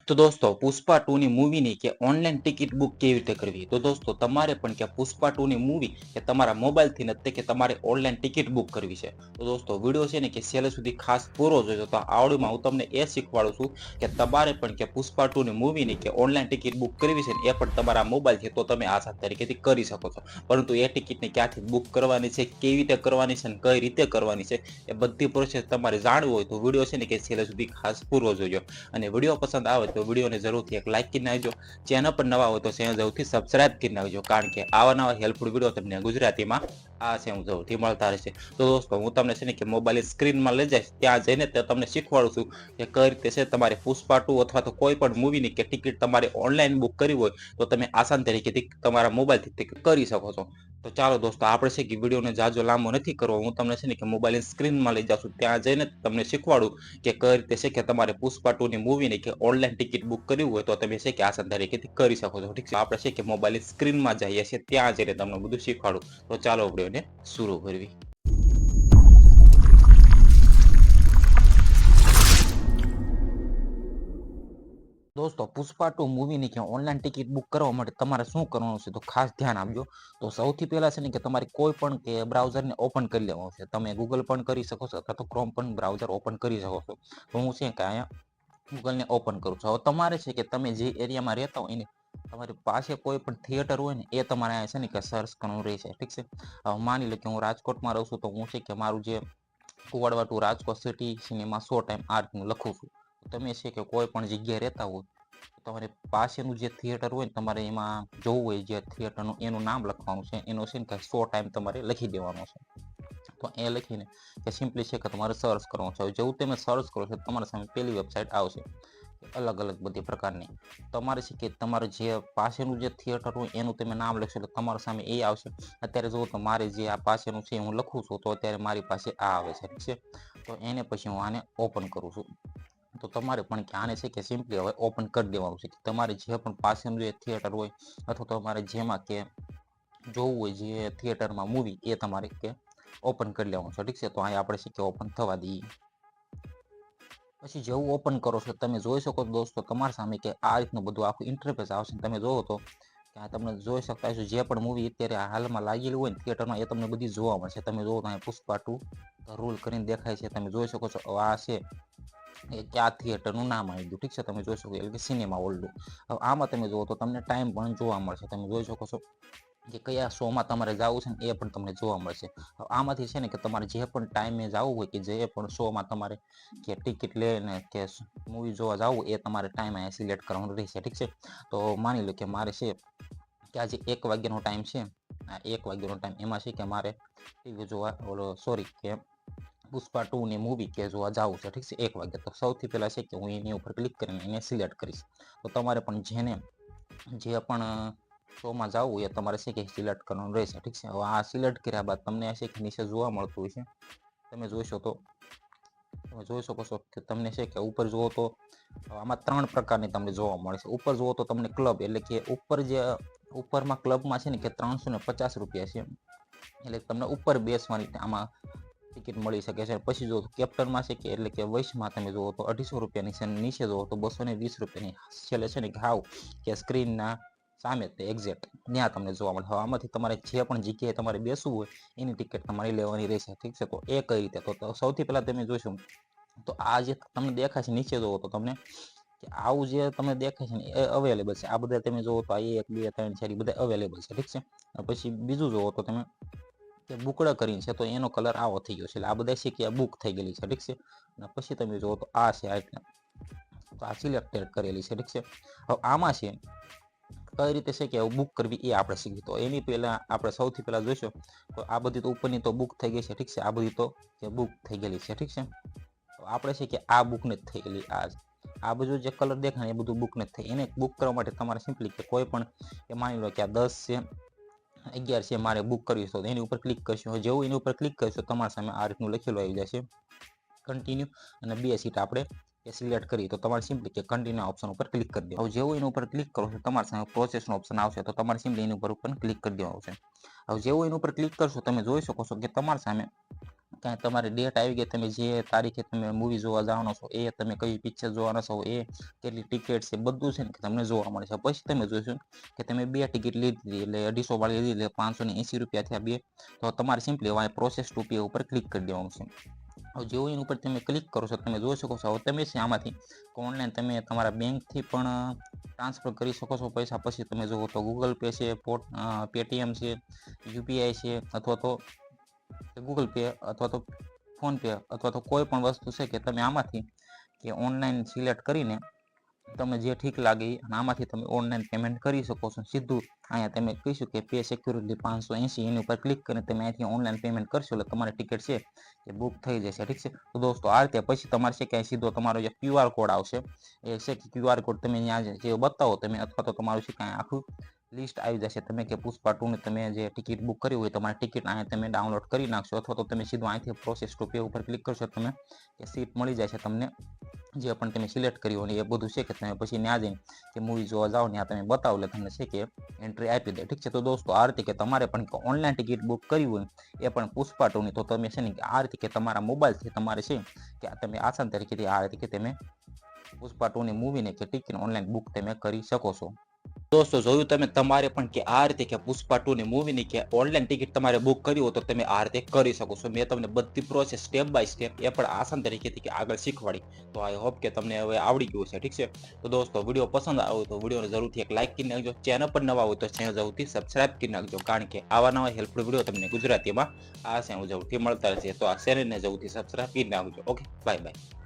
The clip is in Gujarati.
તો દોસ્તો પુષ્પા 2 ની મૂવીની કે ઓનલાઈન ટિકિટ બુક કેવી રીતે કરવી? તો દોસ્તો તમારે પણ કે પુષ્પા 2 ની મૂવી કે તમારા મોબાઈલથી નથી કે તમારે ઓનલાઈન ટિકિટ બુક કરવી છે. તો દોસ્તો વિડીયો છે ને કે છેલ્લે સુધી ખાસ પૂરો જોજો. તો આ ઓડિયોમાં હું તમને એ શીખવાડું છું કે તમારે પણ કે પુષ્પા 2 ની મૂવીની કે ઓનલાઈન ટિકિટ બુક કરવી છે ને એ પણ તમારા મોબાઈલથી તો તમે આસાન તરીકેથી કરી શકો છો. પરંતુ એ ટિકિટને ક્યાંથી બુક કરવાની છે, કેવી રીતે કરવાની છે અને કઈ રીતે કરવાની છે એ બધી પ્રોસેસ તમારે જાણવું હોય તો વિડીયો છે ને કે છેલ્લે સુધી ખાસ પૂરો જોજો. અને વિડીયો પસંદ આવે તો વિડીયોને જરૂરથી એક લાઈક કરી નાખજો. ચેનલ પર નવા હોય તો ચેનલ જરૂરથી સબસ્ક્રાઇબ કરી નાખજો, કારણ કે આવા નવા હેલ્પફુલ વિડીયો તમને ગુજરાતીમાં આ છે હું જરૂરથી મળતા રહેશે. તો દોસ્તો હું તમને છે ને કે મોબાઈલ સ્ક્રીનમાં લઈ જઈશ, ત્યાં જઈને તમને શીખવાડું છું કે કઈ રીતે છે તમારે પુષ્પા 2 અથવા તો કોઈ પણ મૂવીની કે ટિકિટ તમારે ઓનલાઈન બુક કરવી હોય તો તમે આસાન તરીકેથી તમારા મોબાઈલથી કરી શકો છો. તો ચાલો દોસ્તો આપણે છે કે વિડીયોને જાજો લાંબો નથી કરવો, હું તમને છે ને કે મોબાઈલ સ્ક્રીનમાં લઈ જાઉં છું, ત્યાં જઈને તમને શીખવાડું કે કઈ રીતે છે કે તમારે પુષ્પા 2 ની મૂવીની કે ઓનલાઈન ટિકિટ બુક કરવી હોય તો તમે છે કે આસાન તરીકેથી કરી શકો છો. ઠીક છે, આપણે છે કે મોબાઈલ સ્ક્રીનમાં જઈએ છીએ, ત્યાં જઈને તમને બધું શીખવાડું. તો ચાલો વિડીયોને શરૂ કરવી. દોસ્તો પુષ્પા 2 મૂવીની કે ઓનલાઈન ટિકિટ બુક કરવા માટે તમારે શું કરવાનું છે તો ખાસ ધ્યાન આપજો. તો સૌથી પહેલા છે ને કે તમારે કોઈ પણ કે બ્રાઉઝરને ઓપન કરી લેવાનું છે. તમે ગૂગલ પણ કરી શકો છો અથવા તો ક્રોમ પણ બ્રાઉઝર ઓપન કરી શકો છો. તો હું છે કે અહીંયા ગૂગલને ઓપન કરું છું. હવે તમારે છે કે તમે જે એરિયામાં રહેતા હોય એને તમારી પાસે કોઈ પણ થિયેટર હોય ને એ તમારે અહીંયા છે ને કે સર્ચ કરવાનું રહેશે. ઠીક છે, હવે માની લો કે હું રાજકોટમાં રહું છું તો હું છે કે મારું જે Kuvadva to Rajkot city cinema show time આર્ટનું લખું છું. તમે છે કે કોઈ પણ જગ્યાએ રહેતા હોય તમારી પાસેનું જે થિયેટર હોય ને તમારે એમાં જોવું હોય જે થિયેટરનું એનું નામ લખવાનું છે, એનો છે ને કે શો ટાઈમ તમારે લખી દેવાનો છે. તો એ લખીને કે સિમ્પલી છે કે તમારે સર્ચ કરવાનું છે. જેવું તમે સર્ચ કરો છો તમારા સામે પહેલી વેબસાઇટ આવશે અલગ અલગ બધી પ્રકારની. તમારે છે કે તમારું જે પાસેનું જે થિયેટર હોય એનું તમે નામ લખશો એટલે તમારા સામે એ આવશે. અત્યારે જુઓ તો મારે જે આ પાસેનું છે હું લખું છું તો અત્યારે મારી પાસે આ આવે છે. ઠીક છે, તો એને પછી હું આને ઓપન કરું છું. તો તમારે પણ કે આને છે કે સિમ્પલી હવે ઓપન કરી દેવાનું છે. તમારે જે પણ પાસેનું જે થિયેટર હોય અથવા તો તમારે જેમાં કે જોવું હોય જે થિયેટરમાં મૂવી એ તમારે કે ઓપન કરી લેવાનું છે. ઠીક છે, તો અહીંયા આપણે છે કે ઓપન થવા દઈએ. પછી જેવું ઓપન કરો છો તમે જોઈ શકો દોસ્તો તમારા સામે કે આ રીતનું બધું આખું ઇન્ટરફેસ આવશે. તમે જોવો તો કે આ તમને જોઈ શકતા હશો જે પણ મૂવી અત્યારે હાલમાં લાગેલી હોય ને થિયેટરમાં એ તમને બધી જોવા મળશે. તમે જોવો તો અહીંયા પુષ્પા 2 રૂલ કરીને દેખાય છે, તમે જોઈ શકો છો. આ છે એ ક્યાં થિયેટરનું નામ આવી ગયું. ઠીક છે, તમે જોઈ શકો એટલે કે સિનેમા વર્લ્ડ. હવે આમાં તમે જુઓ તો તમને ટાઈમ પણ જોવા મળશે. તમે જોઈ શકો છો કે કયા શોમાં તમારે જવું છે ને એ પણ તમને જોવા મળશે. આમાંથી છે ને કે તમારે જે પણ ટાઈમે જવું હોય કે જે પણ શોમાં તમારે કે ટિકિટ લઈને કે મૂવી જોવા જવું એ તમારે ટાઈમ અહીંયા સિલેક્ટ કરવાનો રહેશે. ઠીક છે, તો માની લો કે મારે છે કે આજે 1 વાગ્યાનો ટાઈમ છે, આ 1 વાગ્યાનો ટાઈમ એમાં છે કે મારે ટીવી જોવા સોરી કે પુષ્પા 2 ની મૂવી કે જોવા જવું છે. ઠીક છે, 1 વાગે. તો સૌથી પહેલા છે કે હું એની ઉપર ક્લિક કરીને એને સિલેક્ટ કરીશ. તો તમારે પણ જેને જે પણ શોમાં જવું હોય એ તમારે છે કે સિલેક્ટ કરવાનું રહેશે. ઠીક છે, હવે આ સિલેક્ટ કર્યા બાદ તમને છે કે નીચે જોવા મળતું હોય છે, તમે જોઈશો તો તમે જોઈ શકો છો કે તમને છે કે ઉપર જુઓ તો આમાં 3 પ્રકારની તમને જોવા મળે છે. ઉપર જુઓ તો તમને ક્લબ એટલે કે ઉપર જે ઉપરમાં ક્લબમાં છે ને કે 350 રૂપિયા છે, એટલે તમને ઉપર બેસવાની આમાં ટિકિટ મળી શકે છે. પછી જો કેપ્ટનમાં છે કે એટલે કે વૈશમાં તમે જુઓ તો 250 રૂપિયાની છે, નીચે જુઓ તો 220 રૂપિયાની છેલ્લે છે ને કે હાવ કે સ્ક્રીનના સામે તે એક્ઝેક્ટ ત્યાં તમને જોવા મળે. હવે આમાંથી તમારે જે પણ જગ્યાએ તમારે બેસવું હોય એની ટિકિટ તમારે લેવાની રહેશે. ઠીક છે, તો એ કઈ રીતે તો સૌથી પહેલા તમે જોઈશું તો આ જે તમને દેખાય છે નીચે જુઓ તો તમને કે આવું જે તમને દેખાય છે ને એ અવેલેબલ છે. આ બધા તમે જુઓ તો આ 1 2 3 4 બધા અવેલેબલ છે. ઠીક છે, પછી બીજું જુઓ તો તમે કે બુકડા કરીને છે તો એનો કલર આવો થઈ ગયો છે, એટલે આ બધા છે કે બુક થઈ ગયેલી છે. ઠીક છે, અને પછી તમે જુઓ તો આ છે આઈટમ, તો આ સિલેક્ટેડ કરેલી છે. ઠીક છે, હવે આમાં છે કઈ રીતે છે કે બુક કરવી એ આપણે શીખી. તો એની પહેલા આપણે સૌથી પહેલા જોઈશું તો આ બધી તો ઉપરની તો બુક થઈ ગઈ છે. ઠીક છે, આ બધી તો કે બુક થઈ ગયેલી છે. ઠીક છે, તો આપણે છે કે આ બુક નથી થઈ ગયેલી. આ બધું જે કલર દેખાય એ બધું બુક નથી થઈ. એને બુક કરવા માટે તમારે સિમ્પલી કે કોઈ પણ કે માની લો કે આ 10 છે 11 છે મારે બુક કરવી છે તો એની ઉપર ક્લિક કરશો. જેવું એની ઉપર ક્લિક કરશો તમારા સામે આ રીતનું લખેલું આવી જશે કન્ટિન્યુ, અને 2 સીટ આપણે સિલેક્ટ કરી તો તમારે સિમ્પલી કે કન્ટિન્યુ ઓપ્શન ઉપર ક્લિક કરી દેવાનું. હવે જેવું એની ઉપર ક્લિક કરો છો તમારા સામે પ્રોસેસનો ઓપ્શન આવશે તો તમારે સિમ્પલી એની ઉપર ક્લિક કરી દેવાનું છે. હવે જેવું એની ઉપર ક્લિક કરશો તમે જોઈ શકો છો કે તમારા સામે કાંઈ તમારી ડેટ આવી ગઈ, તમે જે તારીખે તમે મૂવી જોવા જવાના છો એ, તમે કઈ પિક્ચર જોવાના છો એ, કેટલી ટિકિટ છે, બધું છે ને કે તમને જોવા મળે છે. પછી તમે જોઈશું કે તમે 2 ટિકિટ લીધી એટલે 250 વાળી લીધી એટલે 580 રૂપિયા થયા 2, તો તમારે સિમ્પલી હવે પ્રોસેસ ટુ પે ઉપર ક્લિક કરી દેવાનું છે. હવે જેવું એની ઉપર તમે ક્લિક કરો છો તમે જોઈ શકો છો હવે તમે છે આમાંથી ઓનલાઈન તમે તમારા બેંકથી પણ ટ્રાન્સફર કરી શકો છો પૈસા. પછી તમે જુઓ તો ગૂગલ પે છે, પેટીએમ છે, યુપીઆઈ છે, અથવા તો ગૂગલ પે, અથવા તો ફોનપે, અથવા તો કોઈ પણ વસ્તુ છે કે તમે આમાંથી કે ઓનલાઈન સિલેક્ટ કરીને તમને જે ઠીક લાગે અને આમાંથી તમે ઓનલાઈન પેમેન્ટ કરી શકો છો. સીધું અહીંયા તમે કહીશું કે પે સિક્યુરિટી 580 એની ઉપર ક્લિક કરીને તમે અહીંથી ઓનલાઈન પેમેન્ટ કરશો એટલે તમારી ટિકિટ છે એ બુક થઈ જશે. ઠીક છે, તો દોસ્તો આ રીતે પછી તમારે છે કે સીધો તમારો જે QR કોડ આવશે એ છે કે QR કોડ તમે અહીંયા જે બતાવો તમે, અથવા તો તમારું છે કાંઈ આખું લિસ્ટ આવી જશે. તમે કે પુષ્પા 2 ની તમે જે ટિકિટ બુક કરી હોય તમારી ટિકિટ અહીંયા તમે ડાઉનલોડ કરી નાખશો, અથવા તો તમે સીધું અહીંથી પ્રોસેસ ટુ પે ઉપર ક્લિક કરશો તમે કે સીટ મળી જાય છે તમને જે પણ તમે સિલેક્ટ કર્યું હોય એ બધું છે કે તમે પછી ત્યાં જઈને કે મૂવી જોવા જાઓ ત્યાં તમે બતાવો એટલે તમને છે કે એન્ટ્રી આપી દે. ઠીક છે, તો દોસ્તો આ રીતે કે તમારે પણ ઓનલાઈન ટિકિટ બુક કરી હોય એ પણ પુષ્પા 2 ની, તો તમે છે ને કે આ રીતે કે તમારા મોબાઈલથી તમારે છે કે તમે આસાન તરીકેથી આ રીતે કે તમે પુષ્પા 2 ની મૂવીને કે ટિકિટ ઓનલાઈન બુક તમે કરી શકો છો. દોસ્તો જોયું તમે, તમારે પણ કે આ રીતે કે પુષ્પા 2 ની મૂવીની કે ઓનલાઈન ટિકિટ તમારે બુક કરી હોય તો તમે આ રીતે કરી શકો છો. મેં તમને બધી પ્રોસેસ સ્ટેપ બાય સ્ટેપ એ પણ આસાન તરીકેથી કે આગળ શીખવાડી, તો આઈ હોપ કે તમને હવે આવડી ગયું છે. ઠીક છે, તો દોસ્તો વિડીયો પસંદ આવ્યો તો વિડીયોને જરૂરથી એક લાઇક કરી નાખજો. ચેનલ પર નવા હોય તો ચેનલ જરૂરથી સબસ્ક્રાઇબ કરી નાખજો, કારણ કે આવા નવા હેલ્પફુલ વિડીયો તમને ગુજરાતીમાં આ ચેનલ જરૂરથી મળતા રહેશે. તો આ ચેનલને જરૂરથી સબસ્ક્રાઇબ કરી નાખજો. Okay, bye bye.